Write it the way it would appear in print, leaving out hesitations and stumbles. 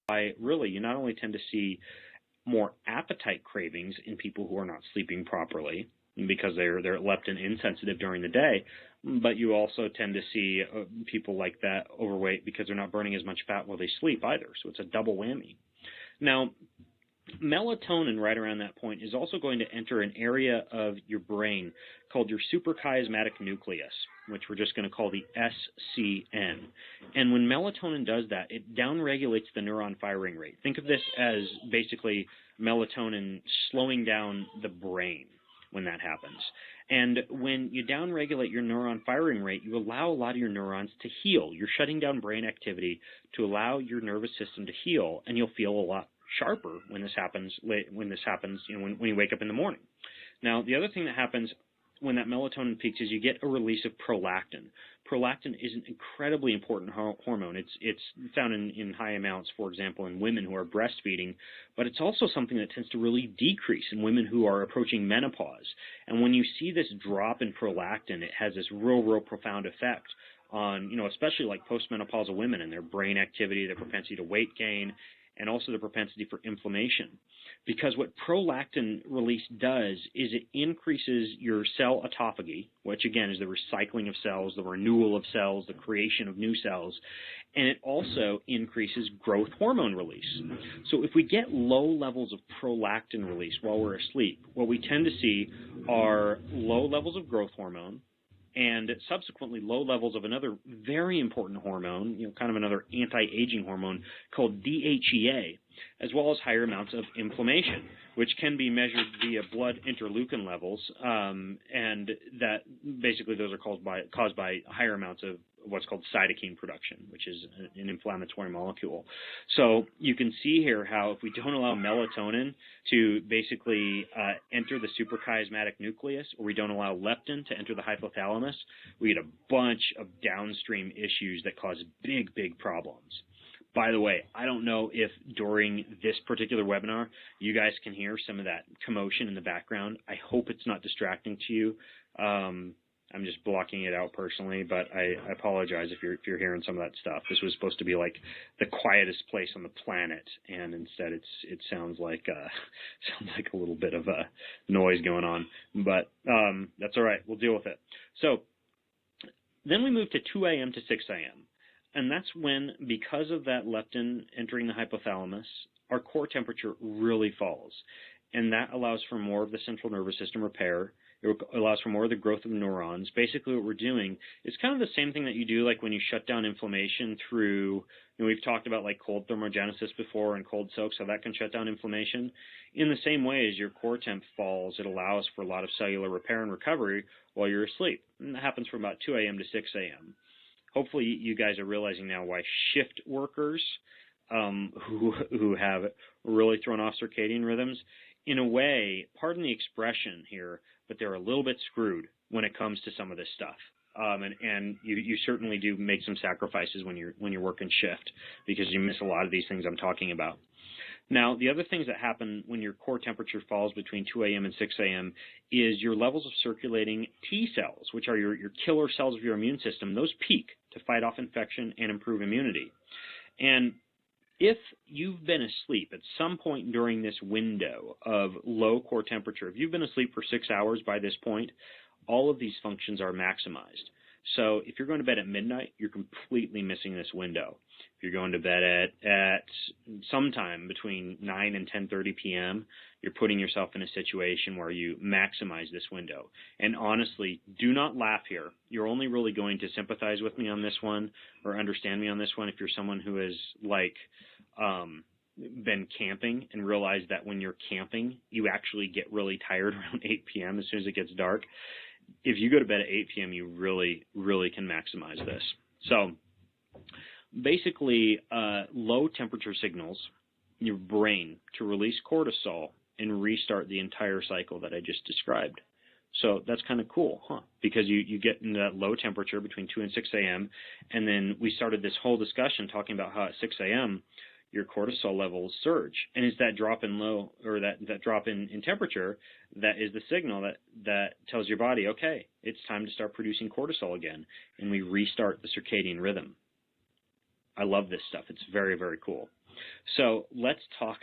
why really you not only tend to see more appetite cravings in people who are not sleeping properly because they're leptin insensitive during the day, but you also tend to see people like that overweight because they're not burning as much fat while they sleep either. So it's a double whammy. Now, melatonin right around that point is also going to enter an area of your brain called your suprachiasmatic nucleus, which we're just going to call the SCN. And when melatonin does that, it downregulates the neuron firing rate. Think of this as basically melatonin slowing down the brain when that happens. And when you downregulate your neuron firing rate, you allow a lot of your neurons to heal. You're shutting down brain activity to allow your nervous system to heal, and you'll feel a lot sharper when this happens. When you wake up in the morning. Now, the other thing that happens when that melatonin peaks is you get a release of prolactin. Prolactin is an incredibly important hormone. It's found in high amounts, for example, in women who are breastfeeding, but it's also something that tends to really decrease in women who are approaching menopause. And when you see this drop in prolactin, it has this real profound effect on, especially like postmenopausal women and their brain activity, their propensity to weight gain, and also the propensity for inflammation. Because what prolactin release does is it increases your cell autophagy, which again is the recycling of cells, the renewal of cells, the creation of new cells, and it also increases growth hormone release. So if we get low levels of prolactin release while we're asleep, what we tend to see are low levels of growth hormone, and subsequently low levels of another very important hormone, kind of another anti-aging hormone called DHEA, as well as higher amounts of inflammation, which can be measured via blood interleukin levels, and that basically those are caused by higher amounts of what's called cytokine production, which is an inflammatory molecule. So you can see here how if we don't allow melatonin to basically enter the suprachiasmatic nucleus, or we don't allow leptin to enter the hypothalamus, we get a bunch of downstream issues that cause big problems. By the way, I don't know if during this particular webinar you guys can hear some of that commotion in the background. I hope it's not distracting to you. I'm just blocking it out personally, but I apologize if you're hearing some of that stuff. This was supposed to be like the quietest place on the planet, and instead it sounds like a little bit of a noise going on. But that's all right. We'll deal with it. So then we move to 2 a.m. to 6 a.m. And that's when, because of that leptin entering the hypothalamus, our core temperature really falls. And that allows for more of the central nervous system repair. It allows for more of the growth of neurons. Basically what we're doing is kind of the same thing that you do like when you shut down inflammation through, we've talked about like cold thermogenesis before and cold soaks, how that can shut down inflammation. In the same way as your core temp falls, it allows for a lot of cellular repair and recovery while you're asleep. And that happens from about 2 a.m. to 6 a.m. Hopefully you guys are realizing now why shift workers who have really thrown off circadian rhythms, in a way, pardon the expression here, but they're a little bit screwed when it comes to some of this stuff. And you certainly do make some sacrifices when you're working shift, because you miss a lot of these things I'm talking about. Now, the other things that happen when your core temperature falls between 2 a.m. and 6 a.m. is your levels of circulating T cells, which are your killer cells of your immune system. Those peak to fight off infection and improve immunity. And if you've been asleep at some point during this window of low core temperature, if you've been asleep for 6 hours by this point, all of these functions are maximized. So if you're going to bed at midnight, you're completely missing this window. If you're going to bed at sometime between 9 and 10:30 p.m., you're putting yourself in a situation where you maximize this window. And honestly, do not laugh here. You're only really going to sympathize with me on this one or understand me on this one if you're someone who has been camping and realized that when you're camping, you actually get really tired around 8 p.m. as soon as it gets dark. If you go to bed at 8 p.m., you really can maximize this. So basically, low temperature signals your brain to release cortisol and restart the entire cycle that I just described. So that's kind of cool, huh? Because you get into that low temperature between 2 and 6 a.m., and then we started this whole discussion talking about how at 6 a.m., your cortisol levels surge. And it's that drop in low, or that drop in temperature that is the signal that tells your body, okay, it's time to start producing cortisol again, and we restart the circadian rhythm. I love this stuff. It's very cool. So let's talk